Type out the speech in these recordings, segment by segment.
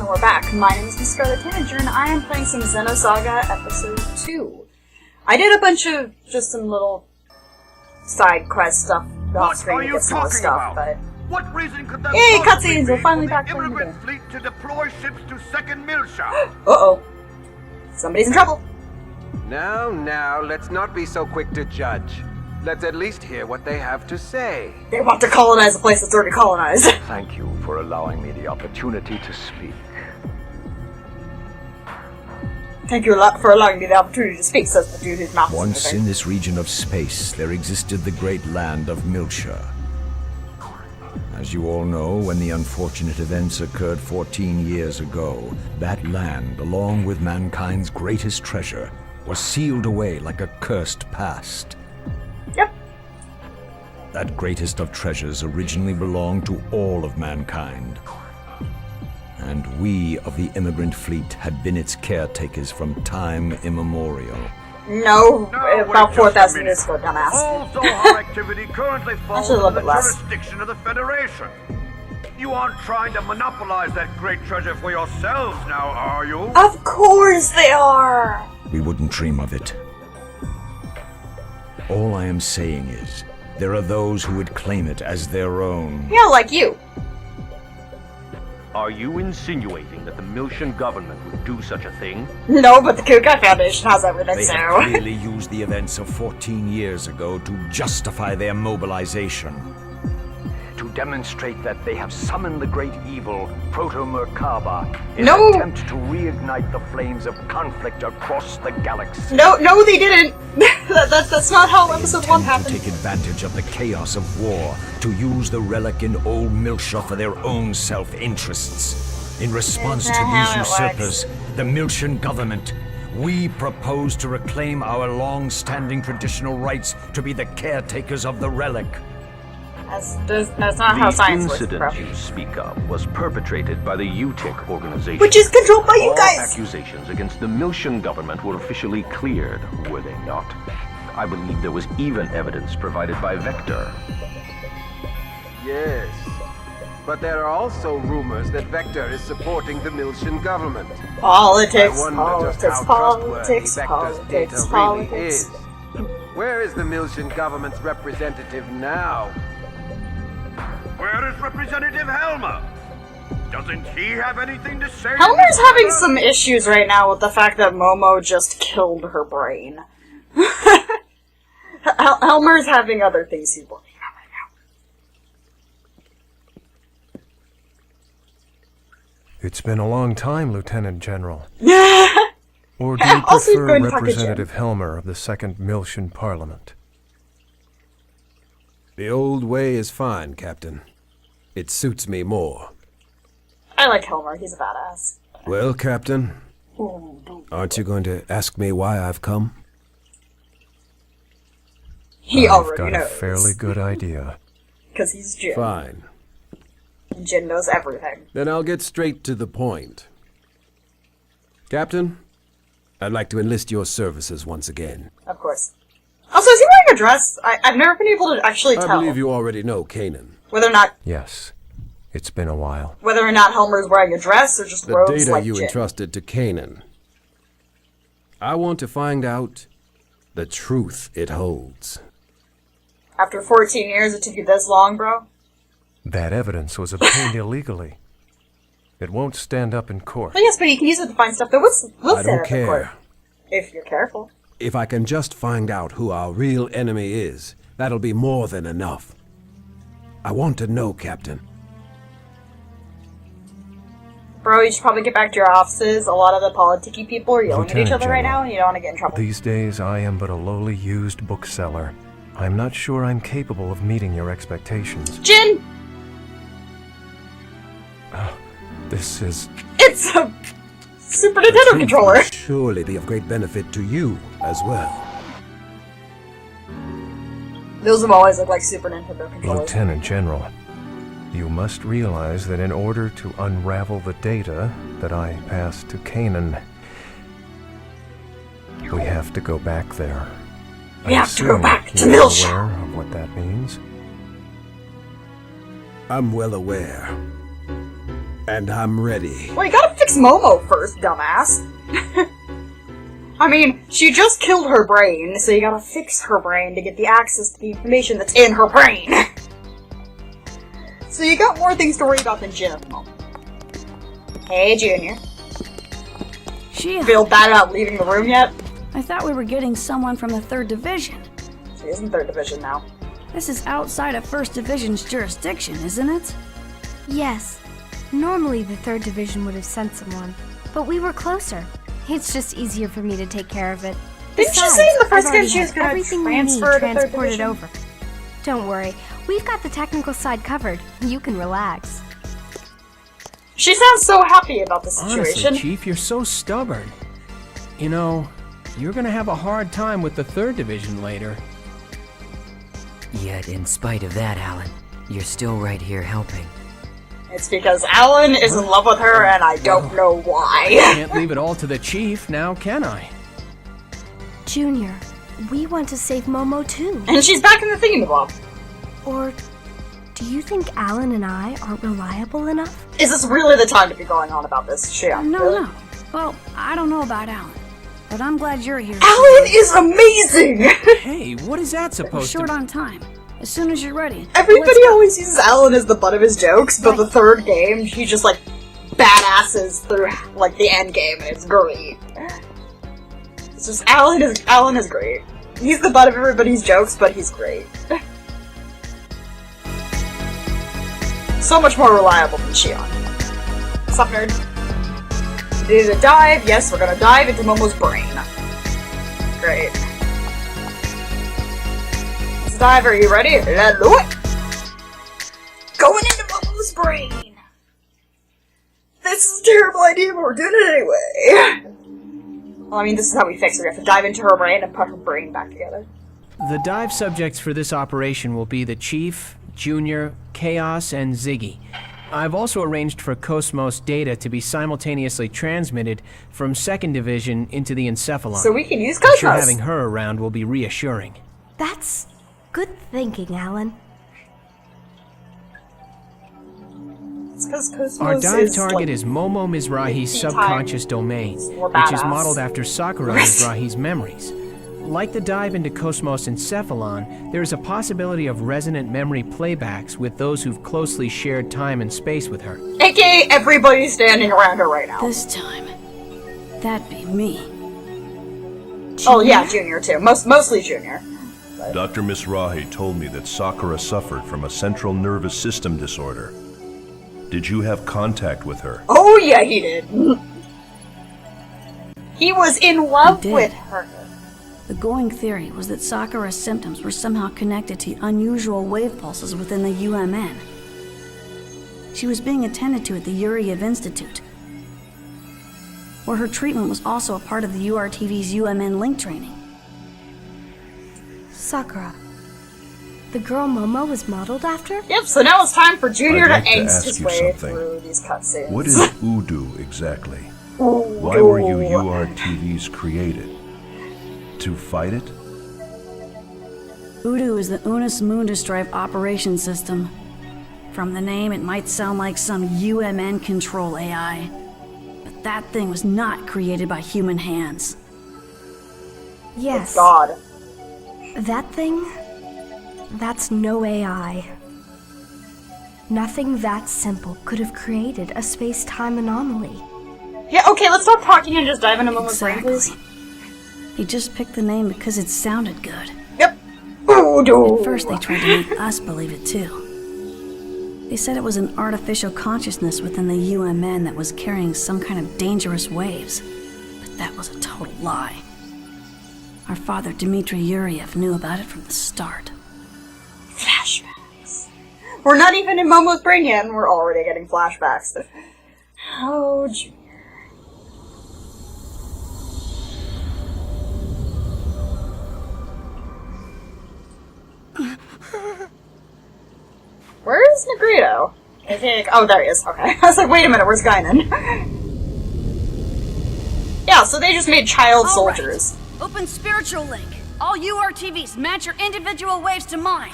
we're back. My name is MissScarletTanager, and I am playing some Xenosaga Episode II. I did a bunch of just some little side quest stuff off screen to get some more stuff, but... What reason could that yay, cutscenes! We're finally back from the immigrant fleet to deploy ships to second Milsha? Uh-oh. Somebody's in trouble. Now, let's not be so quick to judge. Let's at least hear what they have to say. They want to colonize a place that's already colonized. Thank you for allowing me the opportunity to speak. Thank you for allowing me the opportunity to speak, says the dude whose mouth is Once moving. in this region of space, there existed the great land of Milsha. As you all know, when the unfortunate events occurred 14 years ago, that land, along with mankind's greatest treasure, was sealed away like a cursed past. Yep. That greatest of treasures originally belonged to all of mankind. And we of the immigrant fleet had been its caretakers from time immemorial. No, about 4,000 years ago, dumbass. All Zohar activity currently falls Actually, a little under bit the less. jurisdiction of the Federation. You aren't trying to monopolize that great treasure for yourselves now, are you? Of course they are! We wouldn't dream of it. All I am saying is, there are those who would claim it as their own. Yeah, like you. Are you insinuating that the Milshan government would do such a thing? No, but the Kukai Foundation has everything, They so... have clearly used the events of 14 years ago to justify their mobilization. To demonstrate that they have summoned the great evil, Proto-Merkaba, in No! an attempt to reignite the flames of conflict across the galaxy. No, they didn't! that's not how Episode 1 To happened. take advantage of the chaos of war, to use the relic in old Milsha for their own self-interests. In response to That's not how these it usurpers, the Milshan government, we propose to reclaim our long-standing traditional rights to be the caretakers of the relic. That's not how science works, bro. The incident you speak of was perpetrated by the UTIC organization. Which is controlled by you All guys! accusations against the Milshan government were officially cleared, were they not? I believe there was even evidence provided by Vector. Yes. But there are also rumors that Vector is supporting the Milshan government. Politics, I wonder politics, just how politics, trustworthy Vector's politics, data really politics. is. Where is the Milshan government's representative now? Where is Representative Helmer? Doesn't he have anything to say? Helmer's having some issues right now with the fact that Momo just killed her brain. Helmer's having other things he's working on right It's been a long time, Lieutenant General. now. Or do you Also, he's prefer going to fuck a Representative Helmer of the 2nd Milshan Parliament? The old way is fine, Captain. It suits me more. I like Helmer, he's a badass. Well, Captain, aren't you going to ask me why I've come? He I've already got knows. a fairly good idea. Because he's Jin. Fine. And Jin knows everything. Then I'll get straight to the point. Captain, I'd like to enlist your services once again. Of course. Also, is he wearing a dress? I've never been able to actually I tell believe you already know Kanan. whether or not Yes, it's been a while. Helmer's wearing a dress or just The robes data like you Jin. entrusted to Kanan. I want to find out the truth it holds. After 14 years, it took you this long, bro? That evidence was obtained illegally. It won't stand up in court. Oh, yes, but you can use it to find stuff that we'll I stand don't up in court. care. If you're careful. If I can just find out who our real enemy is, that'll be more than enough. I want to know, Captain. Bro, you should probably get back to your offices. A lot of the politicky people are yelling at each Lieutenant other right General, now, and you don't want to get in trouble. These days, I am but a lowly used bookseller. I'm not sure I'm capable of meeting your expectations. Jin! This is... It's a Super The Nintendo truth controller! will surely be of great benefit to you as well. Those have always looked like Super Nintendo controllers. Lieutenant General, you must realize that in order to unravel the data that I passed to Kanan, we have to go back there. We have to go assume back to you're Milsha. aware of what that means? I'm well aware. And I'm ready. Well, you gotta fix Momo first, dumbass. I mean, she just killed her brain, so you gotta fix her brain to get the access to the information that's in her brain. So you got more things to worry about than Jin at the moment. Hey, Junior. She Feel bad about leaving the room yet? I thought we were getting someone from the 3rd Division. She is in 3rd Division now. This is outside of 1st Division's jurisdiction, isn't it? Yes. Normally the 3rd Division would have sent someone, but we were closer. It's just easier for me to take care of it. Didn't she Besides, say in the first I've game already she was had gonna everything we transfer need to 3rd transported Division? over. Don't worry, we've got the technical side covered. You can relax. She sounds so happy about the situation. Honestly, Chief, you're so stubborn. You know, you're gonna have a hard time with the 3rd Division later. Yet, in spite of that, Alan, you're still right here helping. It's because Alan is in love with her, and I don't know why. Can't leave it all to the Chief, now can I? Junior, we want to save Momo too. And she's back in the thingamabob. Or do you think Alan and I aren't reliable enough? Is this really the time to be going on about this shit? No. Well, I don't know about Alan, but I'm glad you're here. Alan is amazing! Hey, what is that We're supposed short to on time. As soon as you're ready. Everybody always uses Alan as the butt of his jokes, but the 3rd game, he just, like, badasses through, like, the end game, and it's great. It's just, Alan is great. He's the butt of everybody's jokes, but he's great. So much more reliable than Shion. What's up, nerd? You need a dive? Yes, we're gonna dive into Momo's brain. Great. Let's dive, are you ready? Let's do it! Going into Momo's brain! This is a terrible idea, but we're doing it anyway. Well, I mean, this is how we fix her. We have to dive into her brain and put her brain back together. The dive subjects for this operation will be the Chief, Junior, Chaos, and Ziggy. I've also arranged for Cosmos data to be simultaneously transmitted from 2nd Division into the Encephalon. So we can use I'm Cosmos! sure having her around will be reassuring. That's good thinking, Alan. It's because Cosmos Our dive is, target like, is Momo Mizrahi's 50 subconscious times domain, more which is badass. modeled after Sakura Mizrahi's memories. Like the dive into Cosmos Encephalon, there is a possibility of resonant memory playbacks with those who've closely shared time and space with her. AKA everybody standing around her right now. This time, that'd be me. Oh yeah, Junior too. Mostly Junior. Dr. Mizrahi told me that Sakura suffered from a central nervous system disorder. Did you have contact with her? Oh yeah, he did. He was in love with her. The going theory was that Sakura's symptoms were somehow connected to unusual wave pulses within the UMN. She was being attended to at the Yuriev Institute, where her treatment was also a part of the URTV's UMN link training. Sakura. The girl Momo was modeled after? Yep, so now it's time for Junior I'd like to to angst ask his you way something. through these cutscenes. What is Udu exactly? Why were you URTVs created? To fight it? Udu is the Unus Mundus Drive Operation System. From the name, it might sound like some UMN control AI. But that thing was not created by human hands. Yes. God. That thing? That's no AI. Nothing that simple could have created a space-time anomaly. Yeah, okay, let's stop talking and just dive into Momo's brain, please. He just picked the name because it sounded good. Yep. Udu. At first, they tried to make us believe it too. They said it was an artificial consciousness within the UMN that was carrying some kind of dangerous waves. But that was a total lie. Our father, Dmitry Yuriev, knew about it from the start. Flashbacks. We're not even in Momo's brain yet, and we're already getting flashbacks. Oh, Junior. Where's Negrito? I think. Oh, there he is. Okay. I was like, wait a minute, where's Guinan? Yeah, so they just made child soldiers. Right. Open spiritual link. All URTVs, match your individual waves to mine.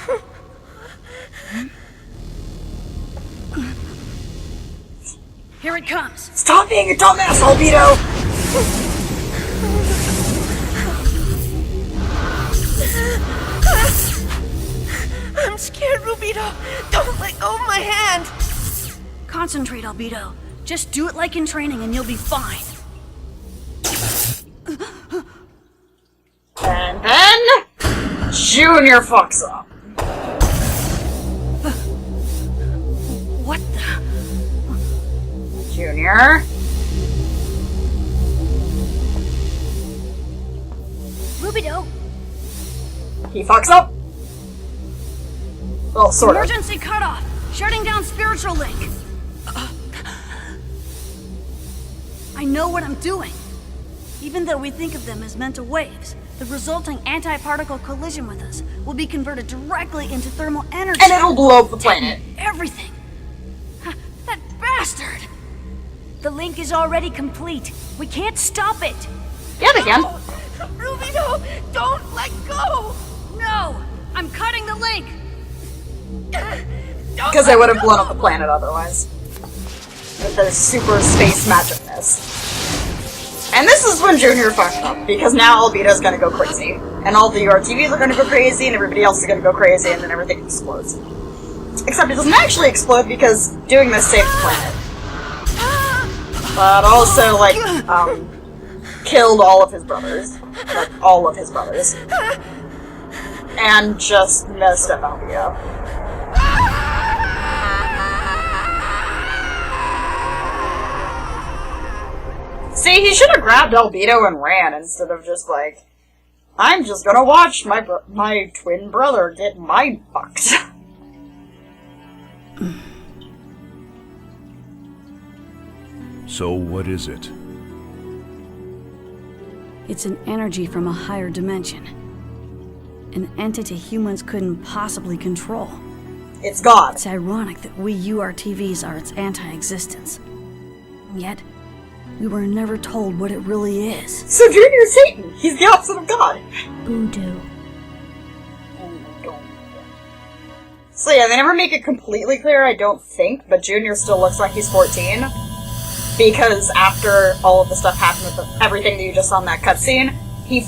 Here it comes. Stop being a dumbass, Albedo! I'm scared, Rubito. Don't let go of my hand. Concentrate, Albedo. Just do it like in training and you'll be fine. And then... Junior fucks up. What the? Junior? Rubito. He fucks up. Well, sort of. Emergency cutoff. Shutting down spiritual link. I know what I'm doing. Even though we think of them as mental waves, the resulting anti-particle collision with us will be converted directly into thermal energy. And it'll blow up the planet. Everything. That bastard! The link is already complete. We can't stop it. Yeah, they can. Rubito, don't let go. No! I'm cutting the link! Because they would have blown up the planet otherwise. With their super space magicness. And this is when Junior fucked up, because now Albedo's gonna go crazy. And all the URTVs are gonna go crazy, and everybody else is gonna go crazy, and then everything explodes. Except it doesn't actually explode because doing this saved the planet. But also, like, killed all of his brothers. Like, all of his brothers. And just messed up Albedo. See, he should have grabbed Albedo and ran instead of just like, I'm just gonna watch my twin brother get mind fucked. So what is it? It's an energy from a higher dimension. An entity humans couldn't possibly control. It's God. It's ironic that we URTVs are its anti-existence. Yet, we were never told what it really is. So Junior's Satan! He's the opposite of God! Voodoo. So yeah, they never make it completely clear, I don't think, but Junior still looks like he's 14. Because after all of the stuff happened with everything that you just saw in that cutscene, he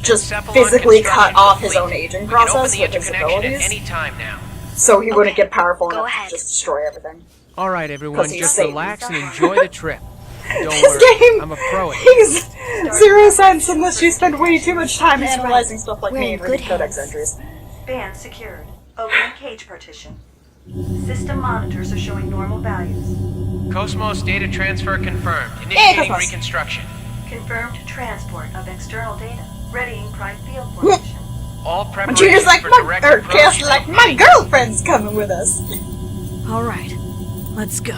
just physically cut off his own aging process with his abilities. Any time now. So he wouldn't get powerful enough to just destroy everything. Alright everyone, just Satan. relax and enjoy the trip. Don't This worry, game I'm a pro at it. makes zero sense unless you spend way too much time analyzing stuff like me and reading codex entries. Band secured. Opening cage partition. System monitors are showing normal values. Cosmos data transfer confirmed. Initiating Cosmos. reconstruction. Confirmed transport of external data. Readying prime field formation. All When preparations Junior's like, for direct approach Chaos is like, my girlfriend's coming with us. Alright, let's go.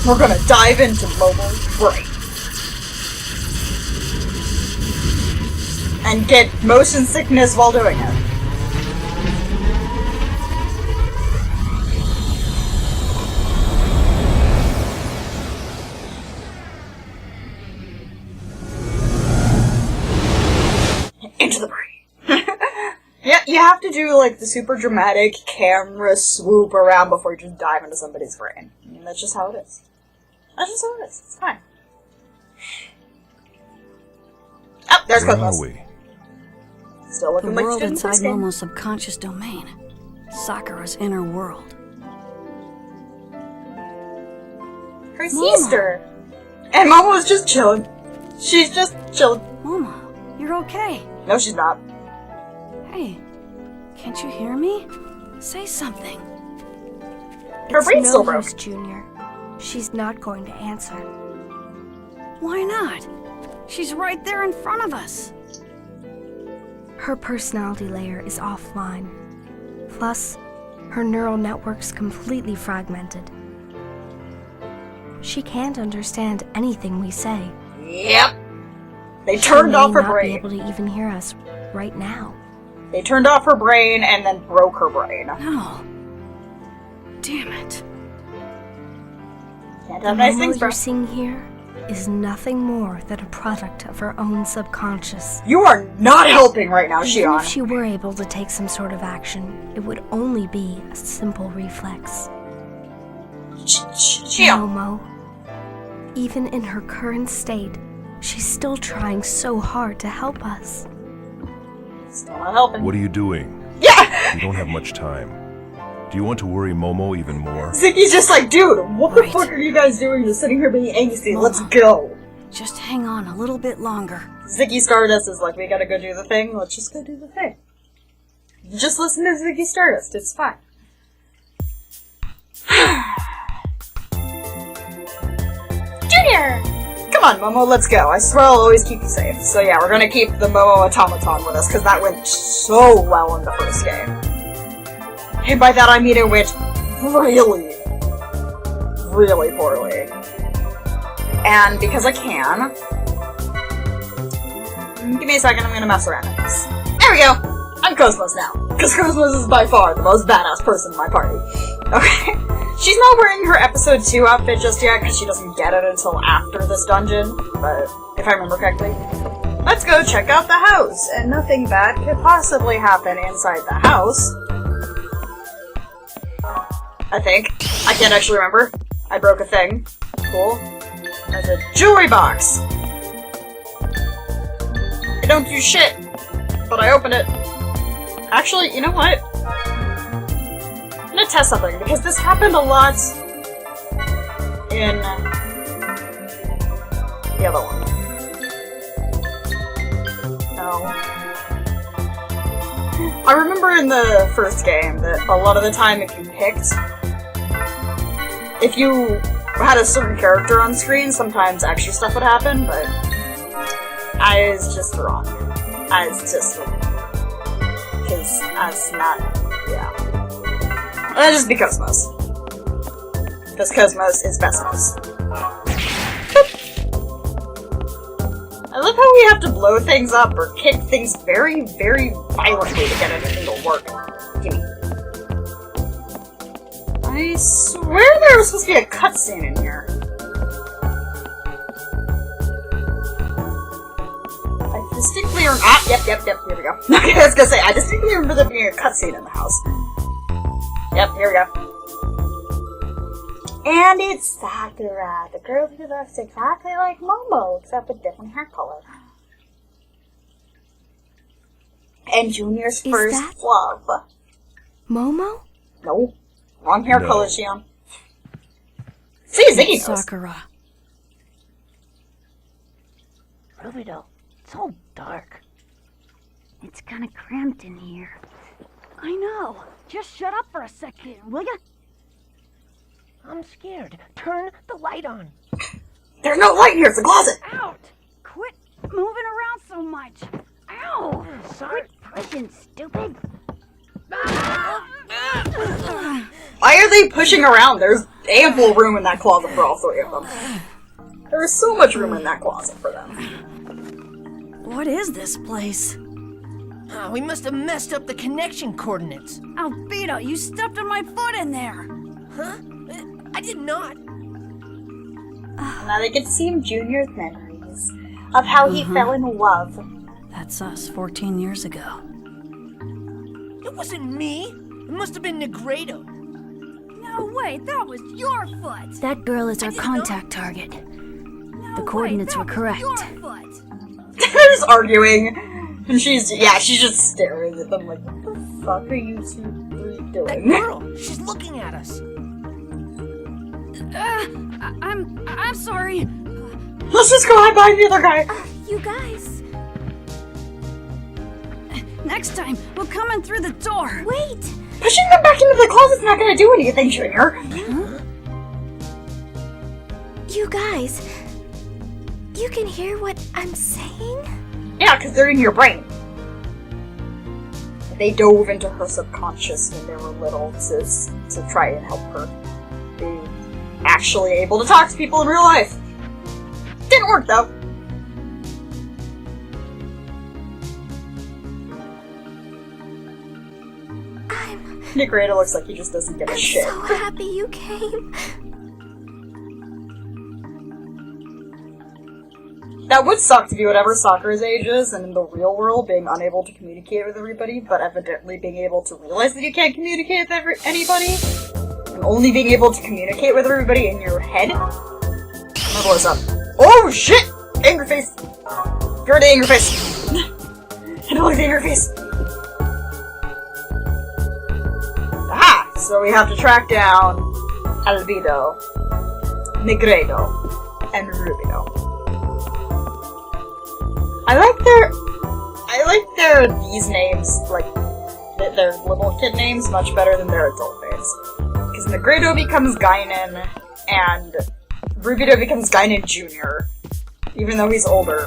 We're gonna dive into Momo's brain. And get motion sickness while doing it. Into the brain. Yeah, you have to do like the super dramatic camera swoop around before you just dive into somebody's brain. I mean, that's just how it is. That's just how it is. It's fine. Oh, there's Where Cosmos. are we? Still looking The like world she did in the inside first game. Momo's subconscious domain. Sakura's inner world. Her sister. And Momo's just chilling. She's just chilling. Momo, you're okay. No, she's not. Hey, can't you hear me? Say something. Her It's brain's no still broke. use, Junior. She's not going to answer. Why not? She's right there in front of us. Her personality layer is offline. Plus, her neural network's completely fragmented. She can't understand anything we say. Yep. They turned off her She may not brain. be able to even hear us right now. They turned off her brain and then broke her brain. No. Damn it. Can't The have nice Momo things, bro. you're seeing here is nothing more than a product of her own subconscious. You are not helping right now, Even Shion. if she were able to take some sort of action, it would only be a simple reflex. Momo, even in her current state, she's still trying so hard to help us. Still not helping. What are you doing? Yeah! We don't have much time. Do you want to worry Momo even more? Ziggy's just like, dude, what the fuck are you guys doing? Just sitting here being angsty. Let's go. Just hang on a little bit longer. Ziggy Stardust is like, we gotta go do the thing. Let's just go do the thing. Just listen to Ziggy Stardust. It's fine. Junior! Come on, Momo, let's go. I swear I'll always keep you safe. So yeah, we're gonna keep the Momo Automaton with us, because that went so well in the first game. And by that I mean it went really, really poorly. And because I can... Give me a second, I'm gonna mess around with this. There we go! I'm Cosmos now. Because Cosmos is by far the most badass person in my party. Okay. She's not wearing her Episode 2 outfit just yet, because she doesn't get it until after this dungeon, but if I remember correctly. Let's go check out the house, and nothing bad could possibly happen inside the house. I think. I can't actually remember. I broke a thing. Cool. There's a jewelry box! I don't do shit, but I opened it. Actually, you know what? I'm gonna test something, because this happened a lot in the other one. No. I remember in the first game that a lot of the time if you had a certain character on screen, sometimes extra stuff would happen, but I was just wrong. I was just wrong. Because that's not... yeah. That'll just be Cosmos. Because Cosmos is Bestmos. I love how we have to blow things up or kick things very, very violently to get anything to work. Gimme. I swear there was supposed to be a cutscene in here. I distinctly remember... Ah, yep, here we go. Okay, I was gonna say, I distinctly remember there being a cutscene in the house. Yep, here we go. And it's Sakura, the girl who looks exactly like Momo, except with different hair color. And Junior's first love. Momo? No. Wrong hair color, Shion. See, Ziggy knows. Sakura. Rubido, it's all dark. It's kind of cramped in here. I know. Just shut up for a second, will ya? I'm scared. Turn the light on. There's no light here, it's a closet! Out! Quit moving around so much. Ow! Sorry. Quit pushing, stupid. Why are they pushing around? There's ample room in that closet for all three of them. There's so much room in that closet for them. What is this place? Oh, we must have messed up the connection coordinates. Albedo, you stepped on my foot in there! Huh? I did not. Now they can see Junior's memories of how he fell in love. That's us 14 years ago. It wasn't me. It must have been Negredo. No way, that was your foot. That girl is our contact target. The coordinates were correct. They're just arguing. And she's just staring at them like, what the fuck are you two doing? That girl, she's looking at us. I'm sorry. Let's just go hide behind the other guy. You guys. Next time, we'll come in through the door. Wait. Pushing them back into the closet's not gonna do anything, Junior. Huh? You guys. You can hear what I'm saying? Yeah, because they're in your brain. They dove into her subconscious when they were little to try and help her be actually able to talk to people in real life. Didn't work, though. Negredo looks like he just doesn't give a shit. I'm so happy you came. That would suck to be whatever Sakura's age is, and in the real world being unable to communicate with everybody, but evidently being able to realize that you can't communicate with anybody, and only being able to communicate with everybody in your head. I'm gonna blow this up. Oh shit! Angry face! You're the angry face! I don't like the angry face! Aha! So we have to track down Albedo, Negredo, and Rubido. I like their these names, like their little kid names, much better than their adult names. Because Negredo becomes Guinan, and Rubido becomes Guinan Jr., even though he's older.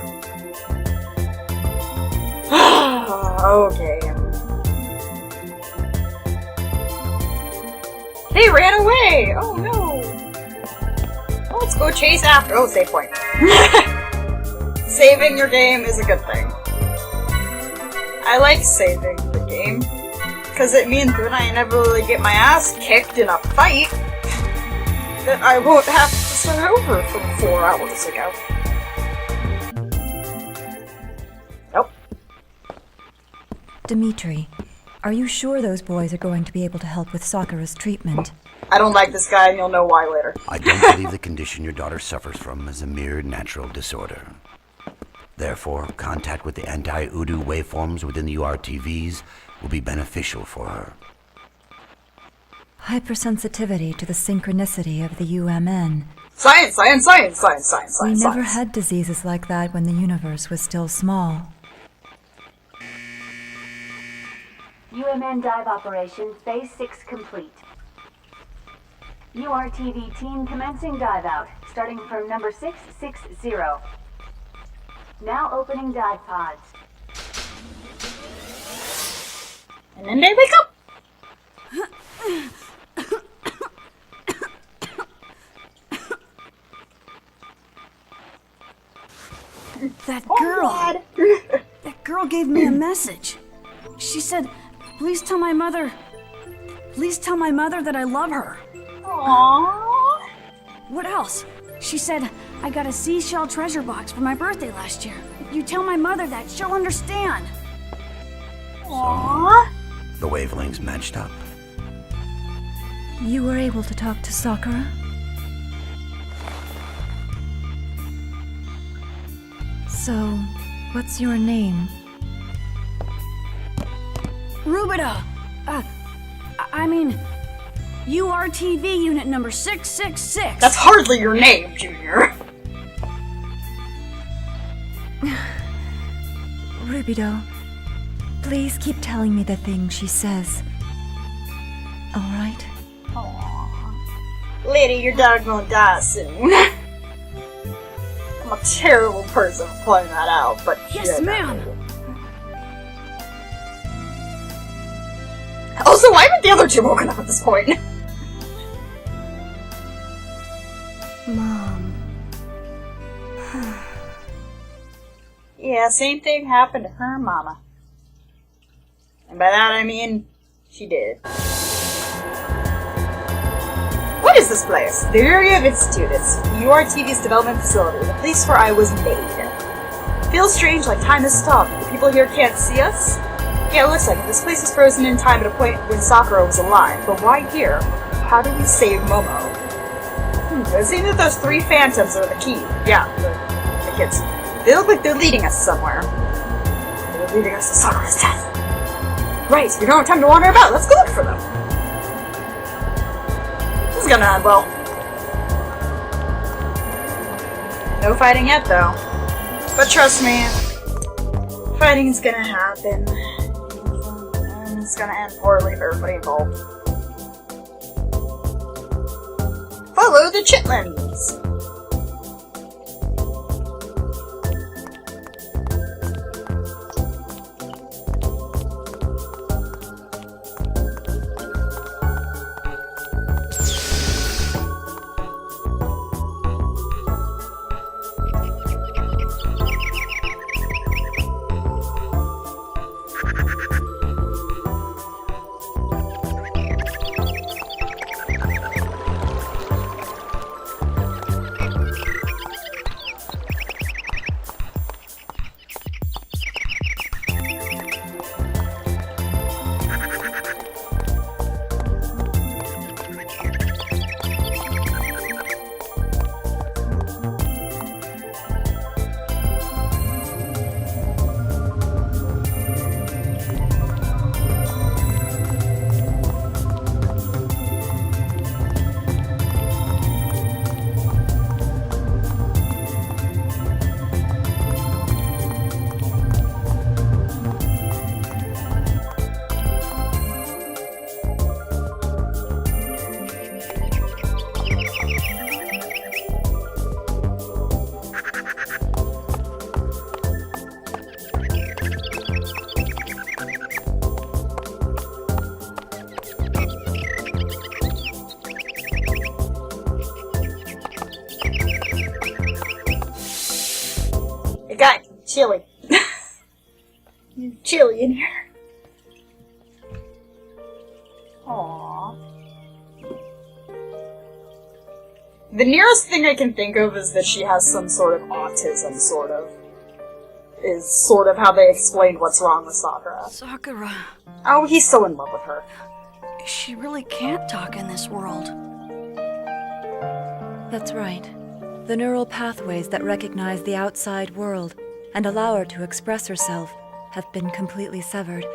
Okay. They ran away! Oh no! Well, let's go chase after. Oh, save point. Saving your game is a good thing. I like saving the game, because it means when I inevitably get my ass kicked in a fight, that I won't have to start over from 4 hours ago. Nope. Dimitri, are you sure those boys are going to be able to help with Sakura's treatment? I don't like this guy, and you'll know why later. I don't believe the condition your daughter suffers from is a mere natural disorder. Therefore, contact with the anti-Udu waveforms within the URTVs will be beneficial for her. Hypersensitivity to the synchronicity of the UMN. Science, science, science, science, science, We science. never had diseases like that when the universe was still small. UMN dive operation phase 6 complete. URTV team commencing dive out, starting from number 660. Now opening dive pods. And then they wake up! That girl! That girl gave me a message. She said, please tell my mother that I love her. Aww. What else? She said, I got a seashell treasure box for my birthday last year. If you tell my mother that, she'll understand. Aww. The wavelengths matched up. You were able to talk to Sakura? So, what's your name? Rubido! I mean, URTV unit number 666. That's hardly your name, Junior. Rubido, please keep telling me the things she says. Alright? Aww. Lady, your dog gonna die soon. I'm a terrible person for pointing that out, but yes, ma'am. Also, why haven't the other two woken up at this point? Mom. Yeah, same thing happened to her mama. And by that I mean, she did. What is this place? The area of Institute. It's URTV's development facility, the place where I was made. Feels strange, like time has stopped. The people here can't see us? Yeah, it looks like it. This place is frozen in time at a point when Sakura was alive. But why here? How do we save Momo? It seems that those 3 phantoms are the key. Yeah, the kids. They look like they're leading us somewhere. They're leading us to Sakura's death. Right, we don't have time to wander about. Let's go look for them. This is gonna end well. No fighting yet, though. But trust me, fighting's gonna happen. And it's gonna end poorly for everybody involved. Follow the chitlins! chilly. Chilly in here. Aww. The nearest thing I can think of is that she has some sort of autism, sort of. Is sort of how they explained what's wrong with Sakura. Sakura. Oh, he's so in love with her. She really can't talk in this world. That's right. The neural pathways that recognize the outside world and allow her to express herself have been completely severed.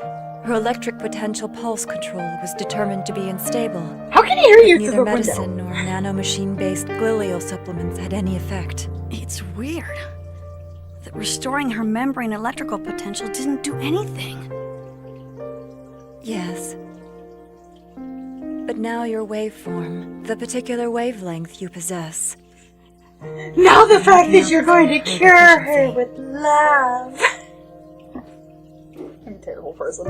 Her electric potential pulse control was determined to be unstable. How can he hear you through Neither the medicine window? nor nanomachine-based glial supplements had any effect. It's weird that restoring her membrane electrical potential didn't do anything. Yes. But now your waveform, the particular wavelength you possess. Now the fact that you're going to cure her with love. I'm a terrible person.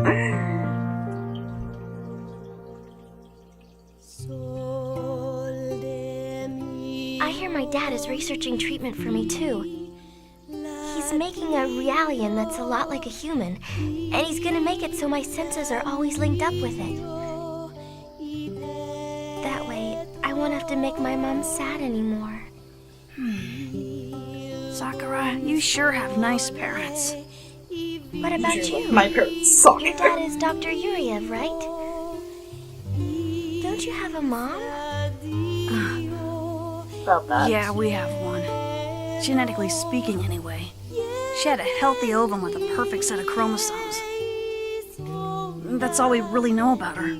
I hear my dad is researching treatment for me too. He's making a realien that's a lot like a human, and he's gonna make it so my senses are always linked up with it. That way, I won't have to make my mom sad anymore. Sakura, you sure have nice parents. What about you? My parents suck. Your dad is Dr. Yuriev, right? Don't you have a mom? About that. Yeah, we have one. Genetically speaking, anyway. She had a healthy ovum with a perfect set of chromosomes. That's all we really know about her.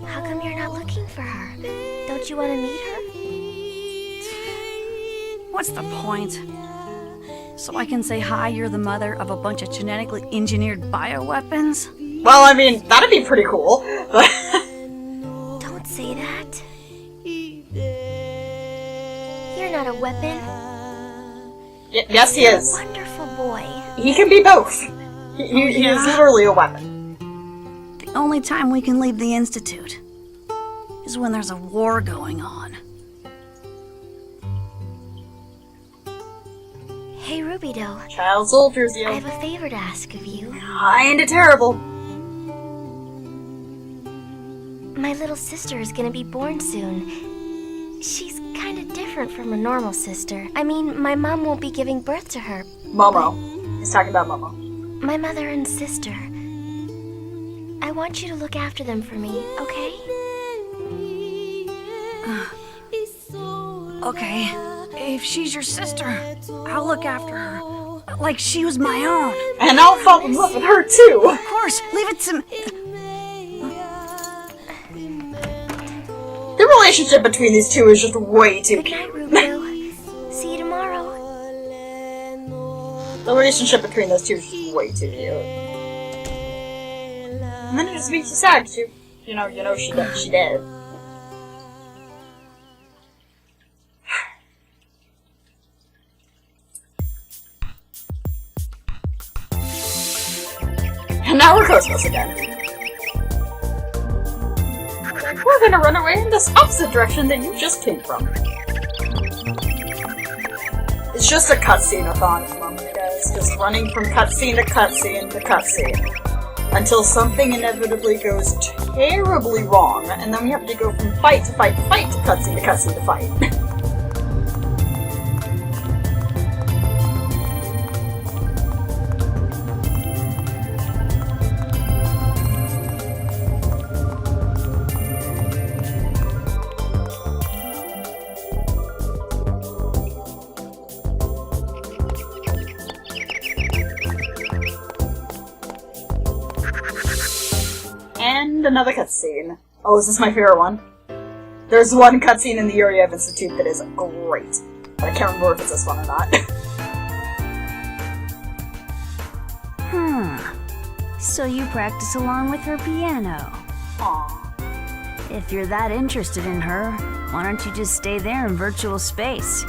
How come you're not looking for her? Don't you want to meet her? What's the point? So I can say, hi, you're the mother of a bunch of genetically engineered bioweapons? Well, I mean, that'd be pretty cool. Don't say that. You're not a weapon. Yes, he is. You're a wonderful boy. He can be both. He is literally a weapon. The only time we can leave the Institute is when there's a war going on. Hey, Rubido. Child soldiers, yeah. I have a favor to ask of you. Kinda terrible. My little sister is gonna be born soon. She's kinda different from a normal sister. I mean, my mom won't be giving birth to her. Momo. He's talking about Momo. My mother and sister. I want you to look after them for me, okay? Okay, if she's your sister, I'll look after her. Like she was my own. And I'll fall in love with her too. Of course, leave it to me. The relationship between these two is just way too cute. Good night, Rubio. See you tomorrow. The relationship between those two is just way too cute. And then it just makes you sad, because you know she dead. And now we're Cosmos again. We're gonna run away in this opposite direction that you just came from. It's just a cutscene-a-thon at the moment, guys. Just running from cutscene to cutscene to cutscene. Until something inevitably goes terribly wrong, and then we have to go from fight to fight to fight to cutscene to cutscene to fight. And another cutscene. Oh, is this my favorite one? There's one cutscene in the Yuriev Institute that is great. But I can't remember if it's this one or not. So you practice along with her piano. Aww. If you're that interested in her, why don't you just stay there in virtual space?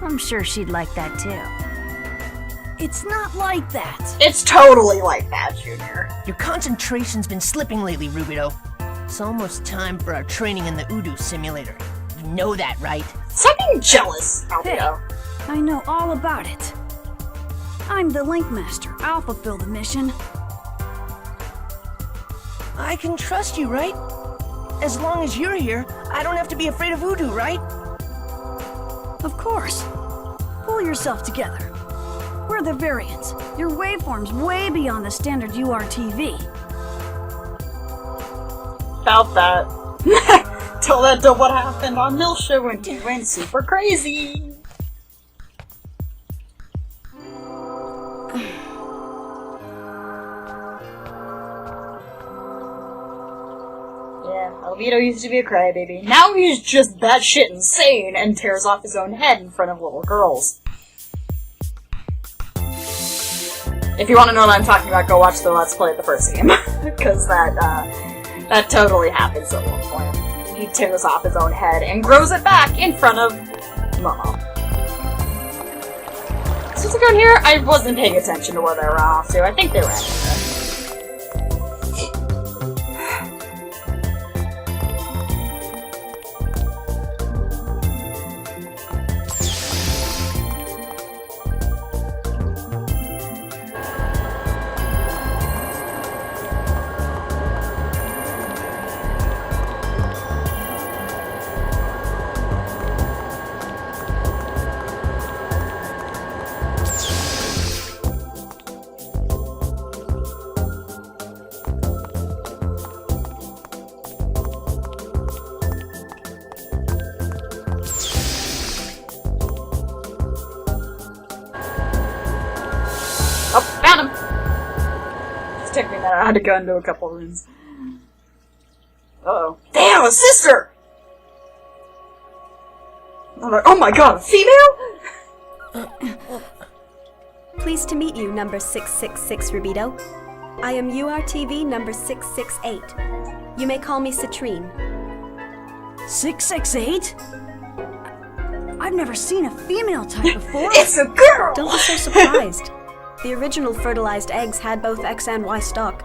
I'm sure she'd like that too. It's not like that. It's totally like that, Junior. Your concentration's been slipping lately, Rubido. It's almost time for our training in the Udu simulator. You know that, right? Stop being jealous, Alvio. I know all about it. I'm the Link Master. I'll fulfill the mission. I can trust you, right? As long as you're here, I don't have to be afraid of voodoo, right? Of course. Pull yourself together. We're the variants. Your waveform's way beyond the standard URTV. About that. Tell that to what happened on Milsha when he went super crazy. Albedo used to be a crybaby. Now he's just batshit insane and tears off his own head in front of little girls. If you want to know what I'm talking about, go watch the Let's Play of the first game. Because that totally happens at one point. He tears off his own head and grows it back in front of Momo. So what's going here? I wasn't paying attention to where they were off to. I think they were anywhere. I had to go into a couple rooms. Uh-oh. Damn, a sister! I'm like, oh my god, a female? Pleased to meet you, number 666, Rubido. I am URTV number 668. You may call me Citrine. 668? I've never seen a female type before. It's a girl! Don't be so surprised. The original fertilized eggs had both X and Y stock.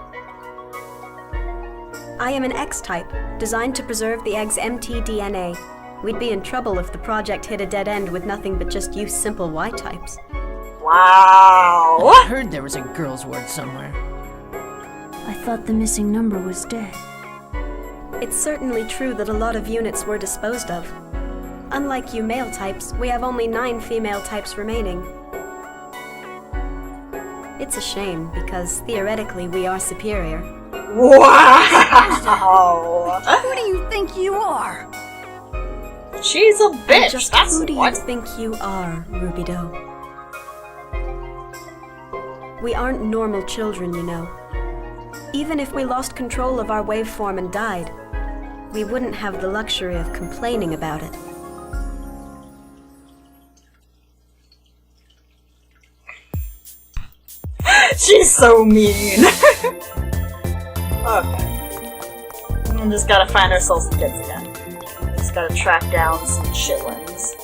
I am an X-type, designed to preserve the egg's mtDNA. We'd be in trouble if the project hit a dead end with nothing but just use simple Y-types. Wow! I heard there was a girl's word somewhere. I thought the missing number was dead. It's certainly true that a lot of units were disposed of. Unlike you male types, we have only 9 female types remaining. It's a shame, because theoretically we are superior. Wow! Who do you think you are? She's a bitch. And just That's who do what? you think you are, Rubido? We aren't normal children, you know. Even if we lost control of our waveform and died, we wouldn't have the luxury of complaining about it. She's so mean. Okay. We just gotta find ourselves some kids again. Just gotta track down some chitlins.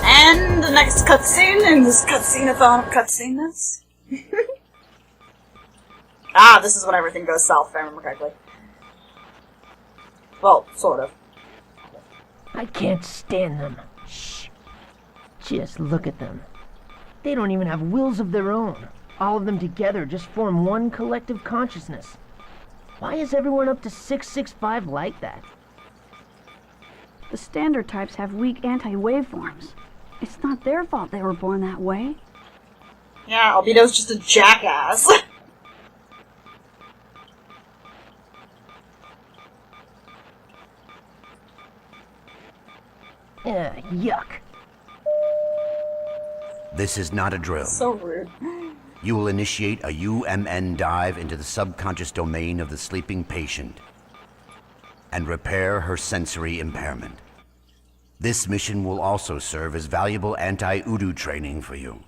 And the next cutscene in this cutscene-a-thon of cutscene-ness. Ah, this is when everything goes south, if I remember correctly. Well, sort of. I can't stand them. Shh. Just look at them. They don't even have wills of their own. All of them together just form one collective consciousness. Why is everyone up to 665 like that? The standard types have weak anti-waveforms. It's not their fault they were born that way. Yeah, Albedo's just a jackass. Yuck. This is not a drill. So rude. You will initiate a UMN dive into the subconscious domain of the sleeping patient and repair her sensory impairment. This mission will also serve as valuable anti-Udu training for you.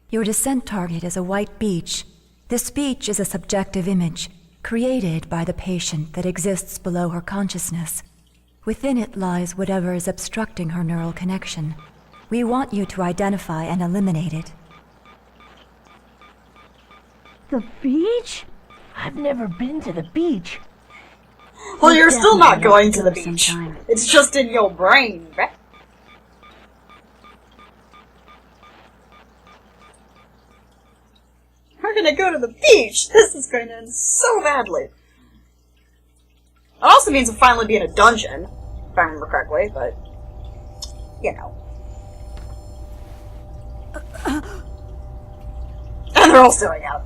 Your descent target is a white beach. This beach is a subjective image, created by the patient that exists below her consciousness. Within it lies whatever is obstructing her neural connection. We want you to identify and eliminate it. The beach? I've never been to the beach. Well, you're still not going to the beach. It's just in your brain, right? We're gonna go to the beach! This is going to end so badly. It also means we'll finally be in a dungeon, if I remember correctly, but... you know. And they're all staring out.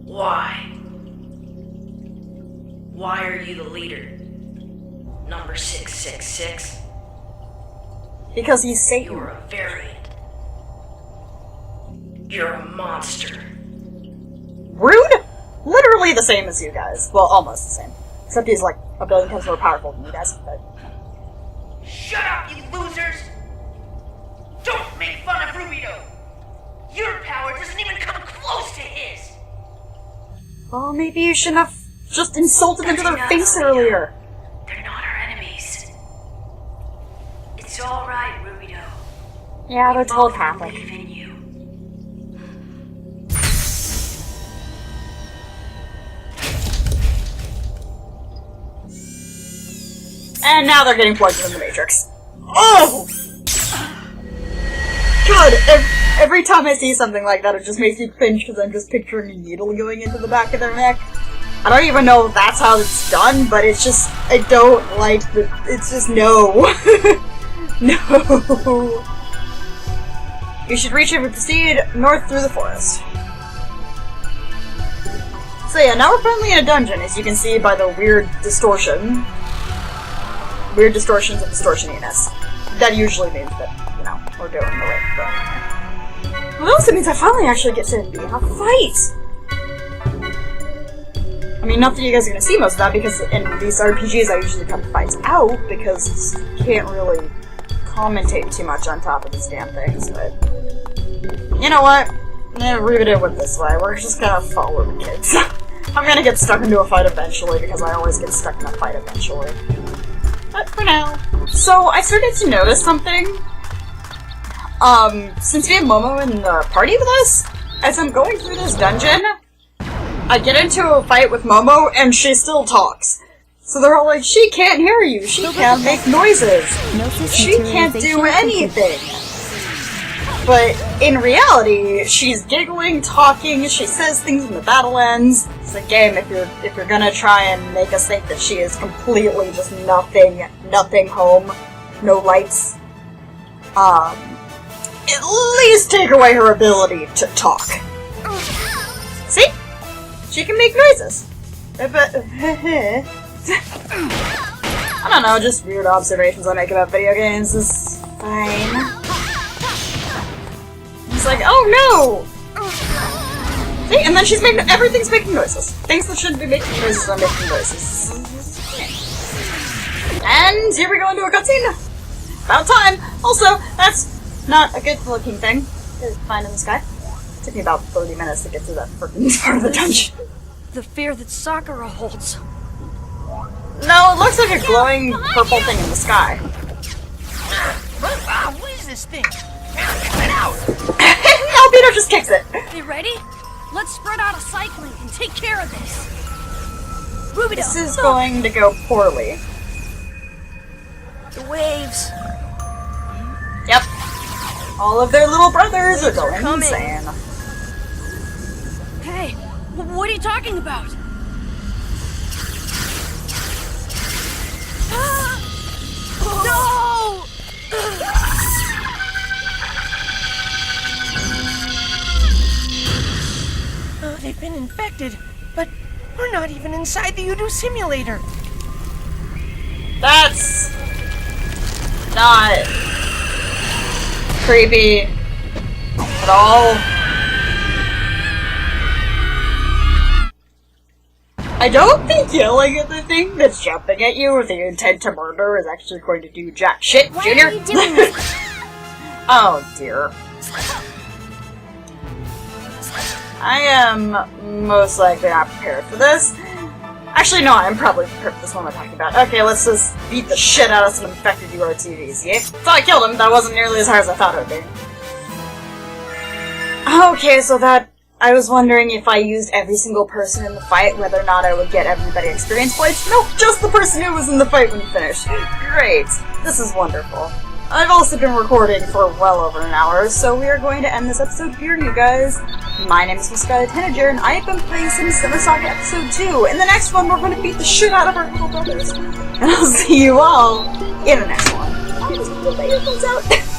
Why? Why are you the leader? Number 666? Because he's Satan. You're a variant. You're a monster. Rude? Literally the same as you guys. Well, almost the same. Except he's like a billion times more powerful than you guys. But... Shut up, you losers! Don't make fun of Rubio! Your power doesn't even come close to his! Well, maybe you shouldn't have just insulted them to their face earlier. They're not our enemies. It's alright, Rubio. Yeah, they're telepathic. Believe in you. And now they're getting plugged into the Matrix. Oh! God, every time I see something like that, it just makes me cringe because I'm just picturing a needle going into the back of their neck. I don't even know if that's how it's done, but it's just, I don't like the, it's just no. No. You should reach and proceed north through the forest. So yeah, now we're finally in a dungeon, as you can see by the weird distortion. Weird distortions of distortioniness. That usually means that, you know, we're doing the right thing. Well, also means I finally actually get to be in a fight! I mean, not that you guys are gonna see most of that, because in these RPGs I usually cut the fights out, because you can't really commentate too much on top of these damn things, but... You know what? I'm gonna read it with this way. We're just gonna follow the kids. I'm gonna get stuck into a fight eventually, because I always get stuck in a fight eventually. But for now. So, I started to notice something. Since we have Momo in the party with us, as I'm going through this dungeon, I get into a fight with Momo, and she still talks. So they're all like, she can't hear you, she can't make noises, she can't do anything. But in reality, she's giggling, talking, she says things when the battle ends. It's a game if you're gonna try and make us think that she is completely just nothing home, no lights. At least take away her ability to talk. See? She can make noises. I don't know, just weird observations I make about video games. It's fine. It's like, oh no! See, and then everything's making noises. Things that shouldn't be making noises are making noises. And here we go into a cutscene. About time. Also, that's not a good looking thing to find in the sky. It took me about 30 minutes to get to that freaking part of the dungeon. The fear that Sakura holds. No, it looks like a glowing purple thing in the sky. What is this thing? Get out! No, Peter just kicks it. You ready? Let's spread out a cycling and take care of this. Rubio, this is going to go poorly. The waves. Yep. All of their little brothers are going insane. Hey, what are you talking about? No! They've been infected, but we're not even inside the Udo simulator. That's not creepy at all. I don't think yelling at the thing that's jumping at you with the intent to murder is actually going to do jack shit, Junior. Why are you doing this? Oh dear. I am most likely not prepared for this. Actually, no, I'm probably prepared for this one I'm talking about. Okay, let's just beat the shit out of some infected URTVs, yeah? So I killed him, that wasn't nearly as hard as I thought it would be. Okay, so that... I was wondering if I used every single person in the fight, whether or not I would get everybody experience points. Nope, just the person who was in the fight when you finished. Great. This is wonderful. I've also been recording for well over an hour, so we are going to end this episode here, you guys. My name is MissScarletTanager, and I have been playing some Xenosaga Episode 2. In the next one, we're going to beat the shit out of our little brothers. And I'll see you all in the next one. I'll just put my earphones out.